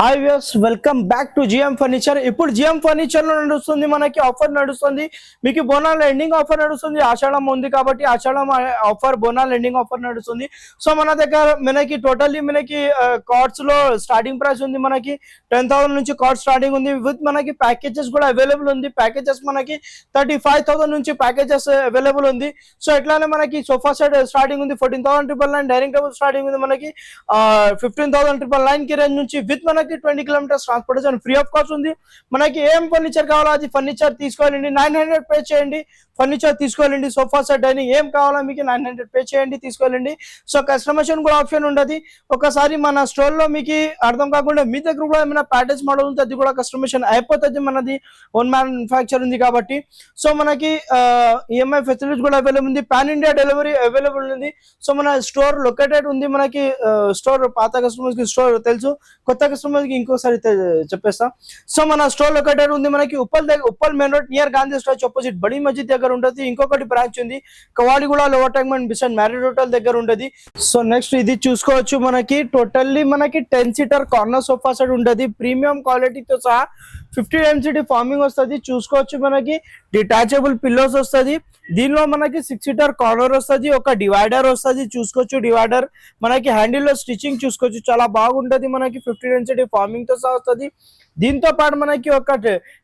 Hi viewers, welcome back to GM furniture. ఇప్పుడు GM furniture లో నడుస్తుంది మనకి ఆఫర్ నడుస్తుంది. మీకు బోనాల ఎండింగ్ ఆఫర్ నడుస్తుంది. ఆషాఢం ఉంది కాబట్టి ఆషాఢం ఆఫర్, బోనాల ఎండింగ్ ఆఫర్ నడుస్తుంది. సో మన దగ్గర మనకి టోటల్లీ మనకి కార్డ్స్ లో స్టార్టింగ్ ప్రైస్ ఉంది. మనకి 10,000 నుంచి కార్డ్ స్టార్టింగ్ ఉంది. విత్ మనకి ప్యాకేజెస్ కూడా అవైలబుల్ ఉంది. ప్యాకేజెస్ మనకి 35,000 నుంచి ప్యాకేజెస్ అవైలబుల్ ఉంది. సో ఎట్లానే మనకి సోఫా సెట్ స్టార్టింగ్ ఉంది 14,999. డైనింగ్ టేబుల్ స్టార్టింగ్ ఉంది మనకి 15,999 కి రేంజ్ నుంచి. విత్ మనకి 20 kilometres transportation free of cost ఉంది. మనకి ఏం ఫర్నిచర్ కావాలో అది ఫర్నిచర్ తీసుకోవాలండి. 900 పే చేయండి, ఫర్నిచర్ తీసుకోవాలండి. సోఫా సెట్ డైనింగ్ ఏం కావాలో మీకు 900 పే చేయండి, తీసుకోవాలండి. సో కస్టమైజేషన్ కూడా ఆప్షన్ ఉండదు. ఒకసారి మన స్టోర్ లో మీకు అర్థం కాకుండా మీ దగ్గర కూడా ఏమైనా ప్యాకేజ్ మోడల్ ఉంటే అది కూడా కస్టమైజేషన్ అయిపోతుంది. మనది ఓన్ మ్యానుఫ్యాక్చర్ ఉంది కాబట్టి. సో మనకి ఈఎంఐ ఫెసిలిటీస్ కూడా అవైలబుల్ ఉంది. పాన్ ఇండియా డెలివరీ అవైలబుల్ ఉంది. సో మన స్టోర్ లొకేటెడ్ ఉంది. మనకి స్టోర్ పాత కస్టమర్స్ కి స్టోర్ తెలుసు, కొత్త కస్టమర్స్ కి ఇంకోసారి చెప్పేస్తా. సో మన స్టోర్ లొకేటెడ్ ఉంది మనకి Uppal main road near Gandhi statue opposite Badi Masjid దగ్గర ఉంటుంది. ఇంకొకటి బ్రాంచ్ ఉంది Kavadiguda lower tank bund beside Marriott hotel దగ్గర ఉంటుంది. సో నెక్స్ట్ ఇది చూసుకోవచ్చు. మనకి టోటల్లీ మనకి 10 సీటర్ కార్నర్ సోఫా సెట్ ఉంటుంది. ప్రీమియం క్వాలిటీతో సహా 50 MCD ఫార్మింగ్ వస్తుంది. చూసుకోవచ్చు. మనకి డిటాచబుల్ పిల్లోస్ వస్తుంది. దీనిలో మనకి 6 సీటర్ కార్నర్ వస్తుంది. ఒక డివైడర్ వస్తుంది. చూసుకోవచ్చు. డివైడర్ మనకి హ్యాండిల్ లో స్టిచ్చింగ్ చూసుకోవచ్చు, చాలా బాగుంటది. మనకి 50 MCD ఫార్మింగ్ తో సహా వస్తుంది. దీంతో పాటు మనకి ఒక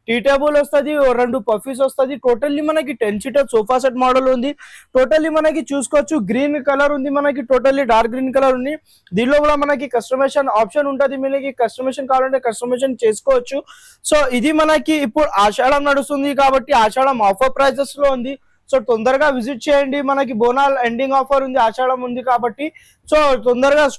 టీ టేబుల్ వస్తుంది, 2 పఫీస్ వస్తుంది. టోటల్లీ మనకి 10 సీటర్ సోఫా సెట్ మోడల్ ఉంది. టోటల్లీ మనకి చూసుకోవచ్చు. గ్రీన్ కలర్ ఉంది. మనకి టోటల్లీ డార్క్ గ్రీన్ కలర్ ఉంది. దీనిలో కూడా మనకి కస్టమైజేషన్ ఆప్షన్ ఉంటుంది. మనకి కస్టమైజేషన్ కావాలంటే కస్టమైజేషన్ చేసుకోవచ్చు. సో ఇది మనకి ఇప్పుడు ఆషాఢం నడుస్తుంది కాబట్టి ఆషాఢం ఆఫర్ ప్రైజెస్ లో ఉంది. సో తొందరగా విజిట్ చేయండి. మనకి బోనాల్ ఎండింగ్ ఆఫర్ ఉంది, ఆషాఢం ఉంది కాబట్టి. సో తొందరగా